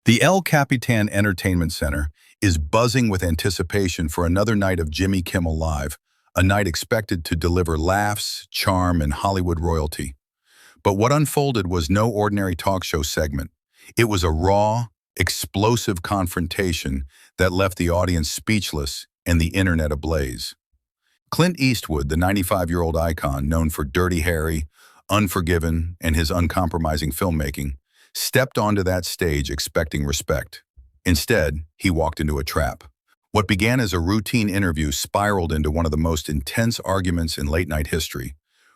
The El Capitan Entertainment Center is buzzing with anticipation for another night of Jimmy Kimmel Live, a night expected to deliver laughs, charm, and Hollywood royalty. But what unfolded was no ordinary talk show segment. It was a raw, explosive confrontation that left the audience speechless and the internet ablaze. Clint Eastwood, the 95-year-old icon known for Dirty Harry, Unforgiven, and his uncompromising filmmaking, stepped onto that stage expecting respect. Instead, he walked into a trap. What began as a routine interview spiraled into one of the most intense arguments in late-night history,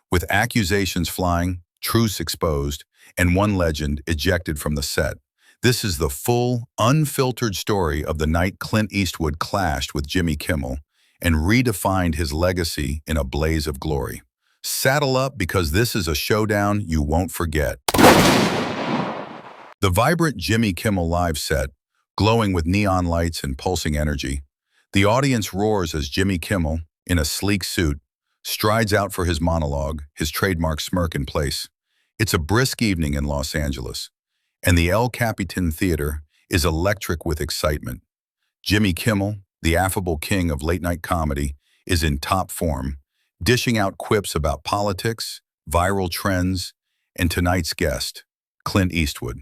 with accusations flying, truths exposed, and one legend ejected from the set. This is the full, unfiltered story of the night Clint Eastwood clashed with Jimmy Kimmel and redefined his legacy in a blaze of glory. Saddle up, because this is a showdown you won't forget. The vibrant Jimmy Kimmel Live set, glowing with neon lights and pulsing energy. The audience roars as Jimmy Kimmel, in a sleek suit, strides out for his monologue, his trademark smirk in place. It's a brisk evening in Los Angeles, and the El Capitan Theater is electric with excitement. Jimmy Kimmel, the affable king of late-night comedy, is in top form, dishing out quips about politics, viral trends, and tonight's guest, Clint Eastwood.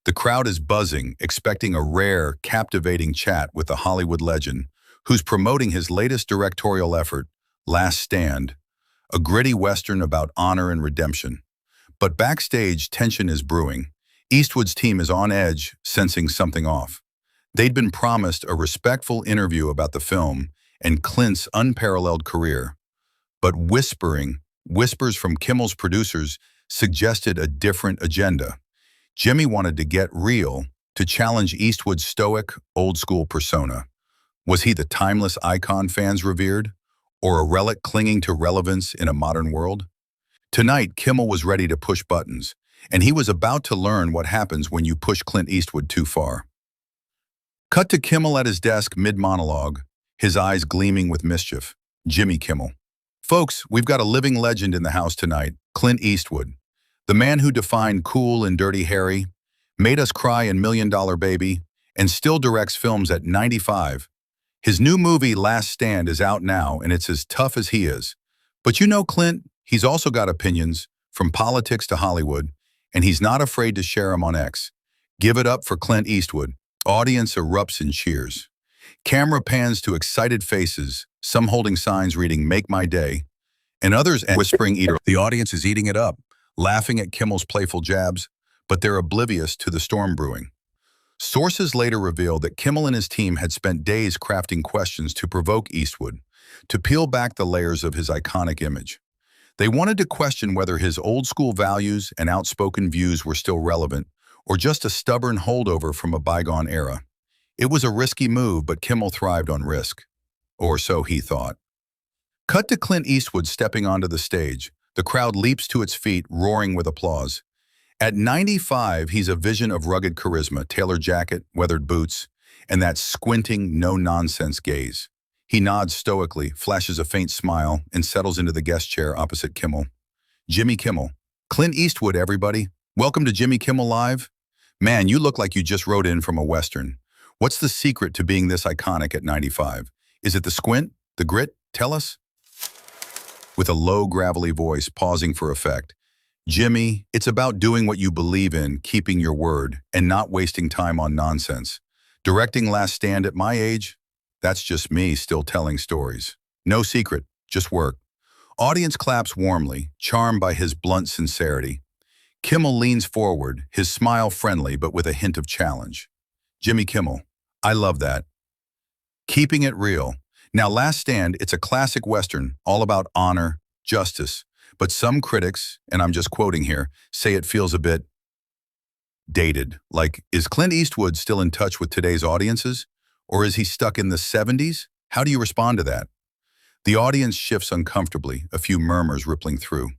The crowd is buzzing, expecting a rare, captivating chat with the Hollywood legend, who's promoting his latest directorial effort, Last Stand, a gritty Western about honor and redemption. But backstage, tension is brewing. Eastwood's team is on edge, sensing something off. They'd been promised a respectful interview about the film and Clint's unparalleled career. But whispers from Kimmel's producers suggested a different agenda. Jimmy wanted to get real, to challenge Eastwood's stoic, old-school persona. Was he the timeless icon fans revered, or a relic clinging to relevance in a modern world? Tonight, Kimmel was ready to push buttons, and he was about to learn what happens when you push Clint Eastwood too far. Cut to Kimmel at his desk mid-monologue, his eyes gleaming with mischief. Jimmy Kimmel. Folks, we've got a living legend in the house tonight, Clint Eastwood. The man who defined cool in Dirty Harry, made us cry in $1 Million Baby, and still directs films at 95. His new movie, Last Stand, is out now, and it's as tough as he is. But you know Clint, he's also got opinions, from politics to Hollywood, and he's not afraid to share them on X. Give it up for Clint Eastwood. Audience erupts in cheers. Camera pans to excited faces, some holding signs reading "Make My Day," and others whispering "Eater." The audience is eating it up, laughing at Kimmel's playful jabs, but they're oblivious to the storm brewing. Sources later revealed that Kimmel and his team had spent days crafting questions to provoke Eastwood, to peel back the layers of his iconic image. They wanted to question whether his old-school values and outspoken views were still relevant, or just a stubborn holdover from a bygone era. It was a risky move, but Kimmel thrived on risk. Or so he thought. Cut to Clint Eastwood stepping onto the stage. The crowd leaps to its feet, roaring with applause. At 95, he's a vision of rugged charisma, tailored jacket, weathered boots, and that squinting, no-nonsense gaze. He nods stoically, flashes a faint smile, and settles into the guest chair opposite Kimmel. Jimmy Kimmel. Clint Eastwood, everybody. Welcome to Jimmy Kimmel Live. Man, you look like you just rode in from a Western. What's the secret to being this iconic at 95? Is it the squint? The grit? Tell us. With a low, gravelly voice, pausing for effect. Jimmy, it's about doing what you believe in, keeping your word, and not wasting time on nonsense. Directing Last Stand at my age? That's just me still telling stories. No secret, just work. Audience claps warmly, charmed by his blunt sincerity. Kimmel leans forward, his smile friendly but with a hint of challenge. Jimmy Kimmel, I love that. Keeping it real. Now, Last Stand, it's a classic Western, all about honor, justice. But some critics, and I'm just quoting here, say it feels a bit dated. Like, is Clint Eastwood still in touch with today's audiences? Or is he stuck in the 70s? How do you respond to that? The audience shifts uncomfortably, a few murmurs rippling through.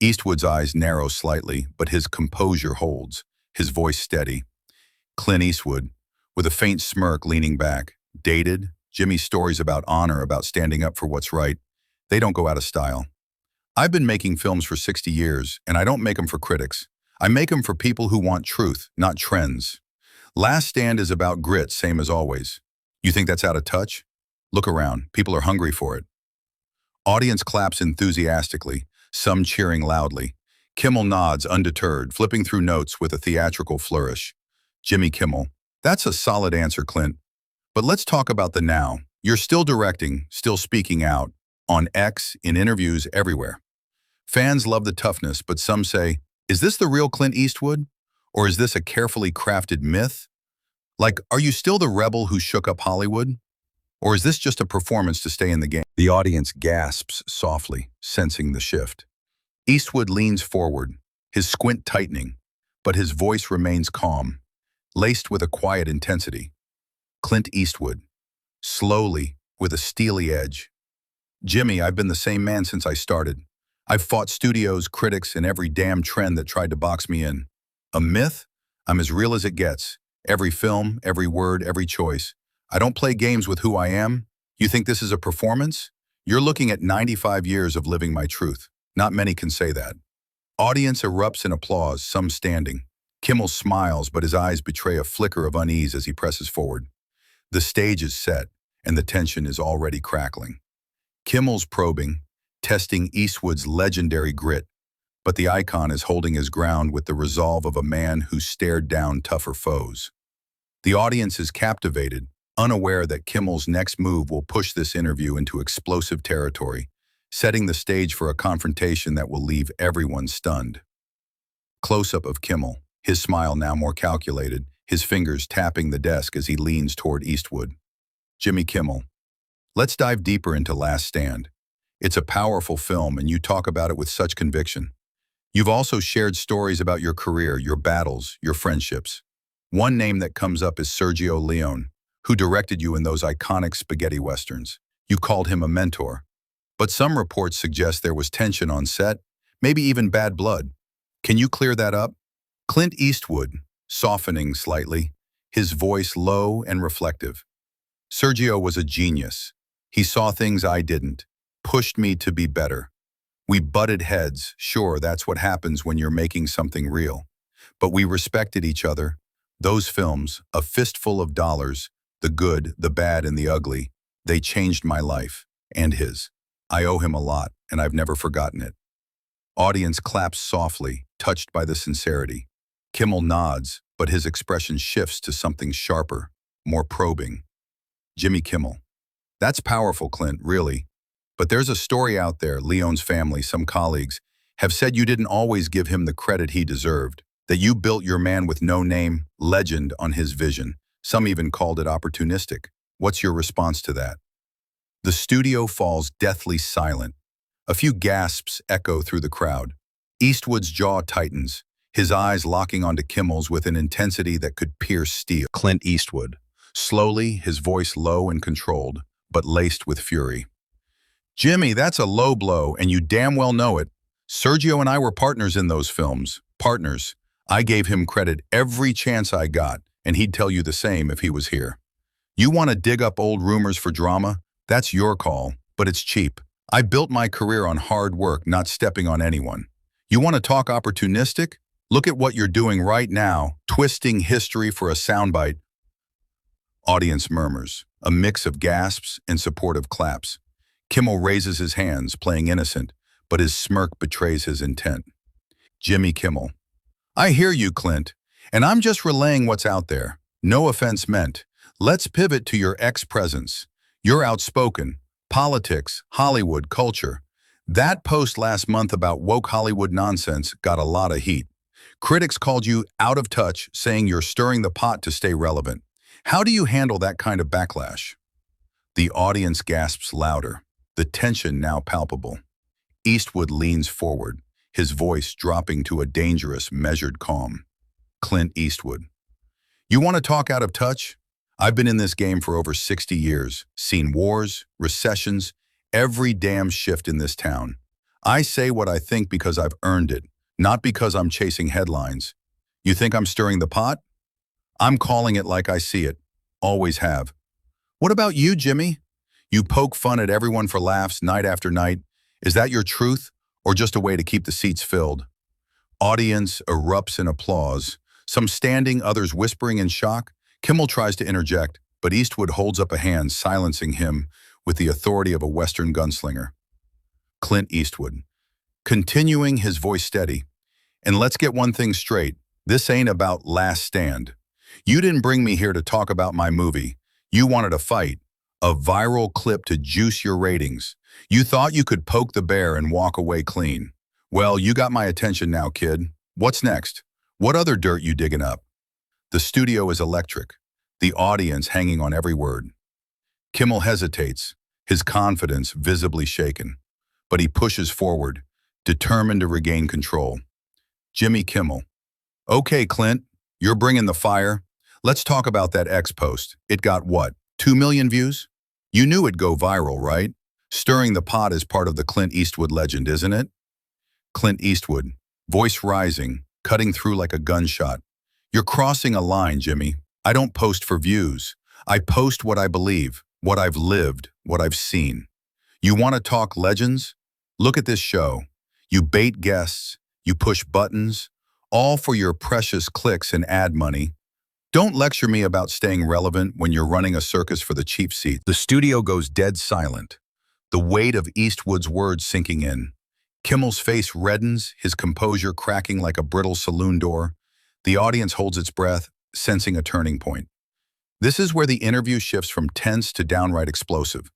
Eastwood's eyes narrow slightly, but his composure holds, his voice steady. Clint Eastwood, with a faint smirk, leaning back. Dated? Jimmy's stories about honor, about standing up for what's right, they don't go out of style. I've been making films for 60 years, and I don't make them for critics. I make them for people who want truth, not trends. Last Stand is about grit, same as always. You think that's out of touch? Look around. People are hungry for it. Audience claps enthusiastically, some cheering loudly. Kimmel nods undeterred, flipping through notes with a theatrical flourish. Jimmy Kimmel. That's a solid answer, Clint. But let's talk about the now. You're still directing, still speaking out, on X, in interviews, everywhere. Fans love the toughness, but some say, is this the real Clint Eastwood? Or is this a carefully crafted myth? Like, are you still the rebel who shook up Hollywood? Or is this just a performance to stay in the game? The audience gasps softly, sensing the shift. Eastwood leans forward, his squint tightening, but his voice remains calm, laced with a quiet intensity. Clint Eastwood, slowly, with a steely edge. Jimmy, I've been the same man since I started. I've fought studios, critics, and every damn trend that tried to box me in. A myth? I'm as real as it gets. Every film, every word, every choice. I don't play games with who I am. You think this is a performance? You're looking at 95 years of living my truth. Not many can say that. Audience erupts in applause, some standing. Kimmel smiles, but his eyes betray a flicker of unease as he presses forward. The stage is set, and the tension is already crackling. Kimmel's probing, testing Eastwood's legendary grit, but the icon is holding his ground with the resolve of a man who stared down tougher foes. The audience is captivated, unaware that Kimmel's next move will push this interview into explosive territory, setting the stage for a confrontation that will leave everyone stunned. Close-up of Kimmel, his smile now more calculated, his fingers tapping the desk as he leans toward Eastwood. Jimmy Kimmel. Let's dive deeper into Last Stand. It's a powerful film, and you talk about it with such conviction. You've also shared stories about your career, your battles, your friendships. One name that comes up is Sergio Leone, who directed you in those iconic spaghetti westerns. You called him a mentor. But some reports suggest there was tension on set, maybe even bad blood. Can you clear that up? Clint Eastwood, softening slightly, his voice low and reflective. Sergio was a genius. He saw things I didn't, pushed me to be better. We butted heads, sure, that's what happens when you're making something real. But we respected each other. Those films, a fistful of dollars, the good, the bad, and the ugly, they changed my life, and his. I owe him a lot, and I've never forgotten it. Audience claps softly, touched by the sincerity. Kimmel nods, but his expression shifts to something sharper, more probing. Jimmy Kimmel. That's powerful, Clint, really. But there's a story out there, Leone's family, some colleagues, have said you didn't always give him the credit he deserved, that you built your man with no name, legend on his vision. Some even called it opportunistic. What's your response to that? The studio falls deathly silent. A few gasps echo through the crowd. Eastwood's jaw tightens, his eyes locking onto Kimmel's with an intensity that could pierce steel. Clint Eastwood. Slowly, his voice low and controlled, but laced with fury. Jimmy, that's a low blow, and you damn well know it. Sergio and I were partners in those films. Partners. I gave him credit every chance I got, and he'd tell you the same if he was here. You want to dig up old rumors for drama? That's your call, but it's cheap. I built my career on hard work, not stepping on anyone. You want to talk opportunistic? Look at what you're doing right now, twisting history for a soundbite. Audience murmurs, a mix of gasps and supportive claps. Kimmel raises his hands, playing innocent, but his smirk betrays his intent. Jimmy Kimmel. I hear you, Clint, and I'm just relaying what's out there. No offense meant. Let's pivot to your ex-presence. You're outspoken. Politics, Hollywood, culture. That post last month about woke Hollywood nonsense got a lot of heat. Critics called you out of touch, saying you're stirring the pot to stay relevant. How do you handle that kind of backlash? The audience gasps louder, the tension now palpable. Eastwood leans forward, his voice dropping to a dangerous, measured calm. Clint Eastwood. You want to talk out of touch? I've been in this game for over 60 years, seen wars, recessions, every damn shift in this town. I say what I think because I've earned it, not because I'm chasing headlines. You think I'm stirring the pot? I'm calling it like I see it. Always have. What about you, Jimmy? You poke fun at everyone for laughs night after night. Is that your truth, or just a way to keep the seats filled? Audience erupts in applause, some standing, others whispering in shock. Kimmel tries to interject, but Eastwood holds up a hand, silencing him with the authority of a Western gunslinger. Clint Eastwood, continuing his voice steady. And let's get one thing straight. This ain't about Last Stand. You didn't bring me here to talk about my movie. You wanted a fight, a viral clip to juice your ratings. You thought you could poke the bear and walk away clean. Well, you got my attention now, kid. What's next? What other dirt you digging up? The studio is electric, the audience hanging on every word. Kimmel hesitates, his confidence visibly shaken. But he pushes forward, determined to regain control. Jimmy Kimmel. Okay, Clint, you're bringing the fire. Let's talk about that X post. It got what, 2 million views? You knew it'd go viral, right? Stirring the pot is part of the Clint Eastwood legend, isn't it? Clint Eastwood, voice rising, cutting through like a gunshot. You're crossing a line, Jimmy. I don't post for views. I post what I believe, what I've lived, what I've seen. You want to talk legends? Look at this show. You bait guests, you push buttons, all for your precious clicks and ad money. Don't lecture me about staying relevant when you're running a circus for the cheap seat. The studio goes dead silent, the weight of Eastwood's words sinking in. Kimmel's face reddens, his composure cracking like a brittle saloon door. The audience holds its breath, sensing a turning point. This is where the interview shifts from tense to downright explosive.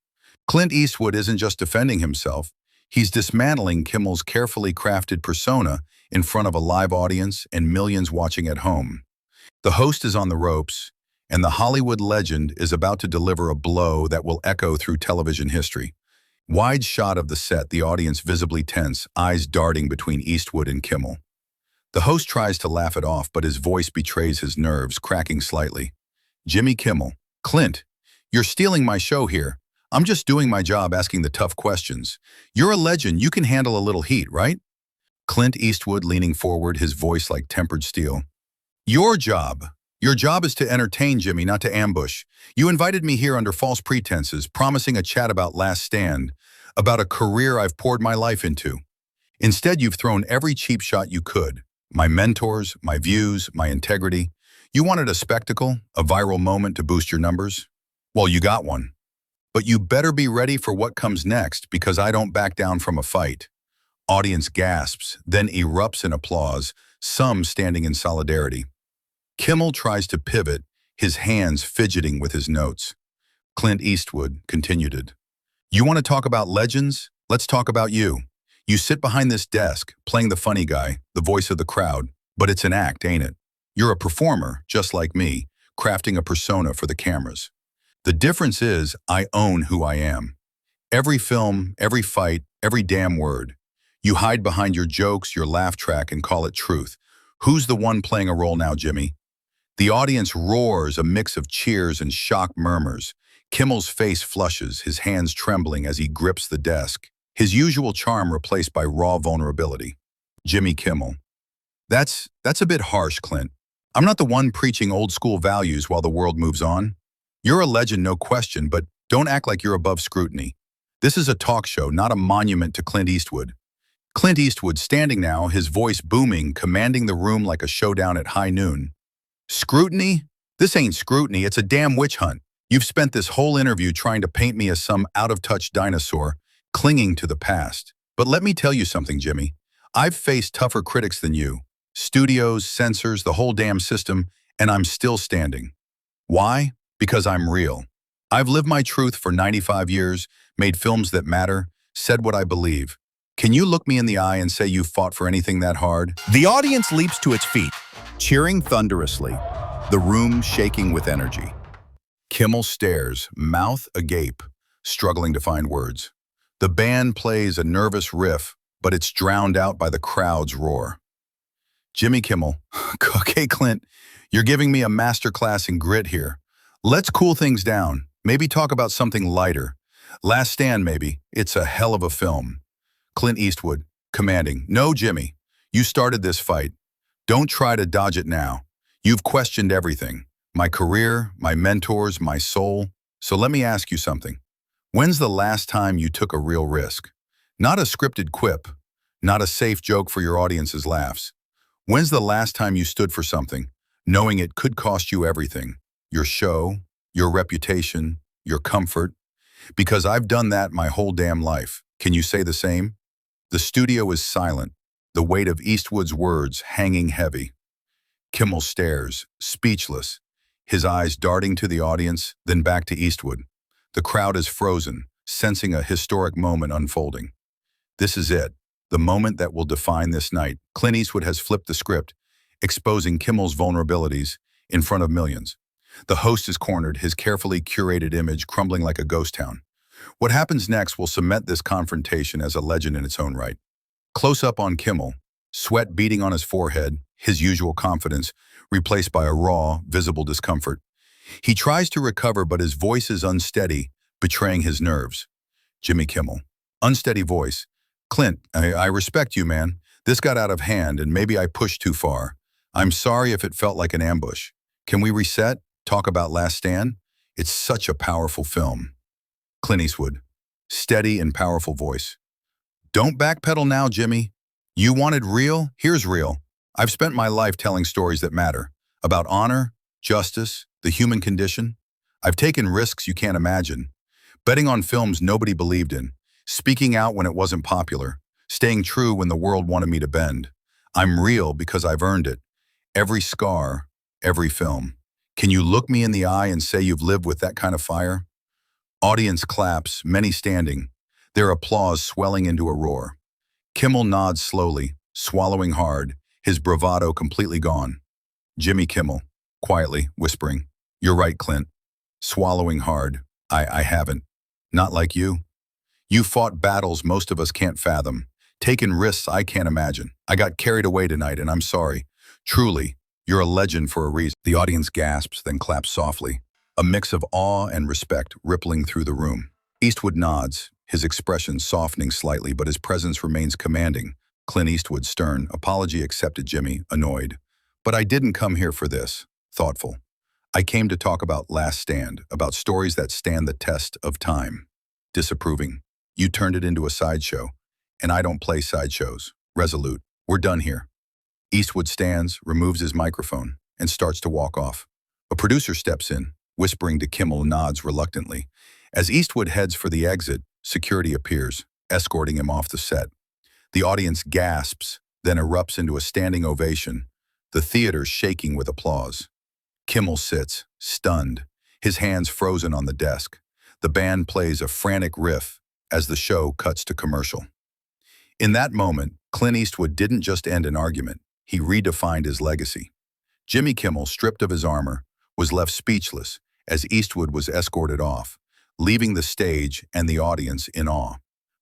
Clint Eastwood isn't just defending himself, he's dismantling Kimmel's carefully crafted persona in front of a live audience and millions watching at home. The host is on the ropes, and the Hollywood legend is about to deliver a blow that will echo through television history. Wide shot of the set, the audience visibly tense, eyes darting between Eastwood and Kimmel. The host tries to laugh it off, but his voice betrays his nerves, cracking slightly. Jimmy Kimmel. Clint, you're stealing my show here. I'm just doing my job asking the tough questions. You're a legend, you can handle a little heat, right? Clint Eastwood leaning forward, his voice like tempered steel. Your job is to entertain, Jimmy, not to ambush. You invited me here under false pretenses, promising a chat about Last Stand, about a career I've poured my life into. Instead, you've thrown every cheap shot you could. My mentors, my views, my integrity. You wanted a spectacle, a viral moment to boost your numbers? Well, you got one. But you better be ready for what comes next, because I don't back down from a fight. Audience gasps, then erupts in applause, some standing in solidarity. Kimmel tries to pivot, his hands fidgeting with his notes. Clint Eastwood continued. You want to talk about legends? Let's talk about you. You sit behind this desk, playing the funny guy, the voice of the crowd, but it's an act, ain't it? You're a performer, just like me, crafting a persona for the cameras. The difference is, I own who I am. Every film, every fight, every damn word. You hide behind your jokes, your laugh track, and call it truth. Who's the one playing a role now, Jimmy? The audience roars, a mix of cheers and shocked murmurs. Kimmel's face flushes, his hands trembling as he grips the desk, his usual charm replaced by raw vulnerability. Jimmy Kimmel. That's a bit harsh, Clint. I'm not the one preaching old-school values while the world moves on. You're a legend, no question, but don't act like you're above scrutiny. This is a talk show, not a monument to Clint Eastwood. Clint Eastwood standing now, his voice booming, commanding the room like a showdown at high noon. Scrutiny? This ain't scrutiny, it's a damn witch hunt. You've spent this whole interview trying to paint me as some out-of-touch dinosaur, clinging to the past. But let me tell you something, Jimmy. I've faced tougher critics than you. Studios, censors, the whole damn system, and I'm still standing. Why? Because I'm real. I've lived my truth for 95 years, made films that matter, said what I believe. Can you look me in the eye and say you fought for anything that hard? The audience leaps to its feet, cheering thunderously, the room shaking with energy. Kimmel stares, mouth agape, struggling to find words. The band plays a nervous riff, but it's drowned out by the crowd's roar. Jimmy Kimmel. Okay, Clint, you're giving me a masterclass in grit here. Let's cool things down, maybe talk about something lighter. Last Stand, maybe. It's a hell of a film. Clint Eastwood, commanding. No, Jimmy, you started this fight. Don't try to dodge it now. You've questioned everything. My career, my mentors, my soul. So let me ask you something. When's the last time you took a real risk? Not a scripted quip, not a safe joke for your audience's laughs. When's the last time you stood for something? knowing it could cost you everything, your show, your reputation, your comfort, because I've done that my whole damn life. Can you say the same? The studio is silent, the weight of Eastwood's words hanging heavy. Kimmel stares, speechless, his eyes darting to the audience, then back to Eastwood. The crowd is frozen, sensing a historic moment unfolding. This is it, the moment that will define this night. Clint Eastwood has flipped the script, exposing Kimmel's vulnerabilities in front of millions. The host is cornered, his carefully curated image crumbling like a ghost town. What happens next will cement this confrontation as a legend in its own right. Close up on Kimmel, sweat beading on his forehead, his usual confidence replaced by a raw, visible discomfort. He tries to recover, but his voice is unsteady, betraying his nerves. Jimmy Kimmel. Unsteady voice. Clint, I respect you, man. This got out of hand, and maybe I pushed too far. I'm sorry if it felt like an ambush. Can we reset? Talk about Last Stand? It's such a powerful film. Clint Eastwood. Steady and powerful voice. Don't backpedal now, Jimmy. You wanted real? Here's real. I've spent my life telling stories that matter. About honor, justice, the human condition. I've taken risks you can't imagine. Betting on films nobody believed in. Speaking out when it wasn't popular. Staying true when the world wanted me to bend. I'm real because I've earned it. Every scar, every film. Can you look me in the eye and say you've lived with that kind of fire? Audience claps, many standing, their applause swelling into a roar. Kimmel nods slowly, swallowing hard, his bravado completely gone. Jimmy Kimmel, quietly, whispering, "You're right, Clint." Swallowing hard, I haven't. Not like you. You fought battles most of us can't fathom, taken risks I can't imagine. I got carried away tonight, and I'm sorry. Truly, you're a legend for a reason. The audience gasps, then claps softly, a mix of awe and respect rippling through the room. Eastwood nods, his expression softening slightly, but his presence remains commanding. Clint Eastwood stern, apology accepted. Jimmy, annoyed. But I didn't come here for this. Thoughtful. I came to talk about Last Stand, about stories that stand the test of time. Disapproving. You turned it into a sideshow, and I don't play sideshows. Resolute. We're done here. Eastwood stands, removes his microphone, and starts to walk off. A producer steps in, whispering to Kimmel, nods reluctantly. As Eastwood heads for the exit, security appears, escorting him off the set. The audience gasps, then erupts into a standing ovation, the theater shaking with applause. Kimmel sits, stunned, his hands frozen on the desk. The band plays a frantic riff as the show cuts to commercial. In that moment, Clint Eastwood didn't just end an argument, he redefined his legacy. Jimmy Kimmel, stripped of his armor, was left speechless as Eastwood was escorted off, leaving the stage and the audience in awe.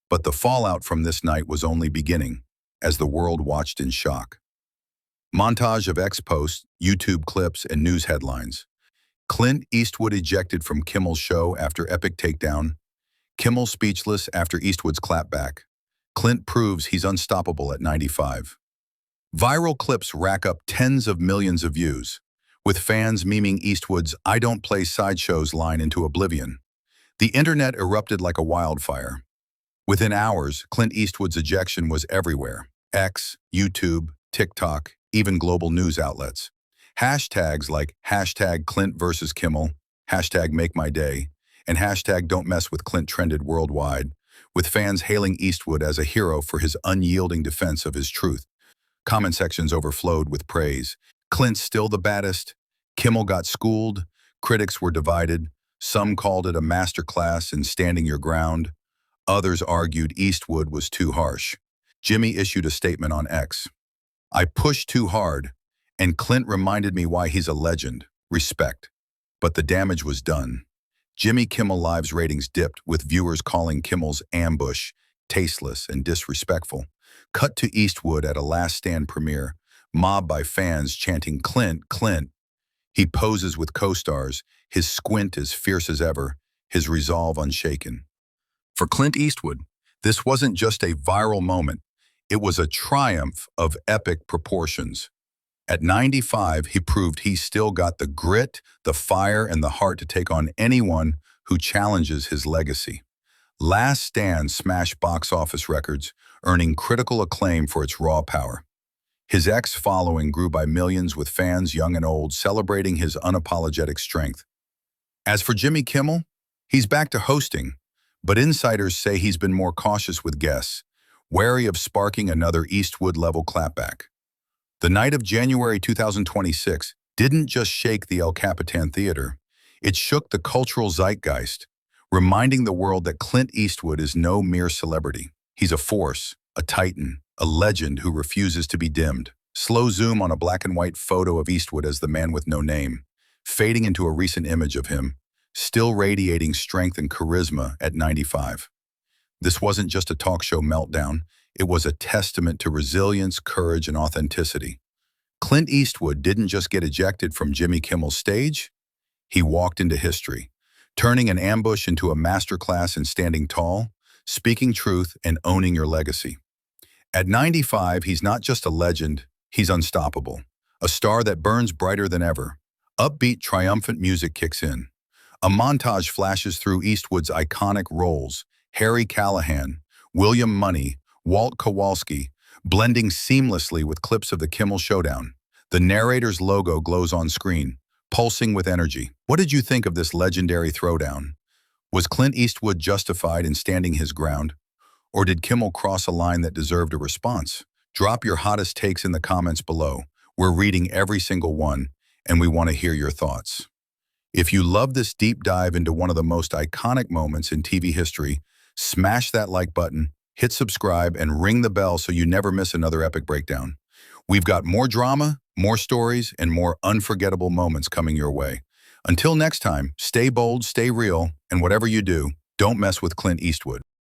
But the fallout from this night was only beginning, as the world watched in shock. Montage of ex-posts, YouTube clips, and news headlines. Clint Eastwood ejected from Kimmel's show after epic takedown. Kimmel speechless after Eastwood's clapback. Clint proves he's unstoppable at 95. Viral clips rack up tens of millions of views, with fans memeing Eastwood's "I don't play sideshows" line into oblivion. The internet erupted like a wildfire. Within hours, Clint Eastwood's ejection was everywhere. X, YouTube, TikTok, even global news outlets. Hashtags like #Clint versus Kimmel, #MakeMyDay, and #Don't Mess with Clint trended worldwide, with fans hailing Eastwood as a hero for his unyielding defense of his truth. Comment sections overflowed with praise. Clint's still the baddest. Kimmel got schooled. Critics were divided. Some called it a masterclass in standing your ground. Others argued Eastwood was too harsh. Jimmy issued a statement on X. "I pushed too hard, and Clint reminded me why he's a legend. Respect." But the damage was done. Jimmy Kimmel Live's ratings dipped, with viewers calling Kimmel's ambush tasteless and disrespectful. Cut to Eastwood at a Last Stand premiere, mobbed by fans chanting "Clint, Clint." He poses with co-stars, his squint as fierce as ever, his resolve unshaken. For Clint Eastwood, this wasn't just a viral moment. It was a triumph of epic proportions. At 95, he proved he still got the grit, the fire, and the heart to take on anyone who challenges his legacy. Last Stand smashed box office records, earning critical acclaim for its raw power. His following grew by millions with fans young and old celebrating his unapologetic strength. As for Jimmy Kimmel, he's back to hosting, but insiders say he's been more cautious with guests, wary of sparking another Eastwood-level clapback. The night of January 2026 didn't just shake the El Capitan Theater, it shook the cultural zeitgeist, reminding the world that Clint Eastwood is no mere celebrity. He's a force, a titan, a legend who refuses to be dimmed. Slow zoom on a black and white photo of Eastwood as the man with no name, fading into a recent image of him, still radiating strength and charisma at 95. This wasn't just a talk show meltdown, it was a testament to resilience, courage, and authenticity. Clint Eastwood didn't just get ejected from Jimmy Kimmel's stage, he walked into history, turning an ambush into a masterclass in standing tall, speaking truth, and owning your legacy. At 95, he's not just a legend, he's unstoppable. A star that burns brighter than ever. Upbeat, triumphant music kicks in. A montage flashes through Eastwood's iconic roles, Harry Callahan, William Money, Walt Kowalski, blending seamlessly with clips of the Kimmel Showdown. The narrator's logo glows on screen, pulsing with energy. What did you think of this legendary throwdown? Was Clint Eastwood justified in standing his ground? Or did Kimmel cross a line that deserved a response? Drop your hottest takes in the comments below. We're reading every single one, and we want to hear your thoughts. If you love this deep dive into one of the most iconic moments in TV history, smash that like button, hit subscribe, and ring the bell so you never miss another epic breakdown. We've got more drama, more stories, and more unforgettable moments coming your way. Until next time, stay bold, stay real, and whatever you do, don't mess with Clint Eastwood.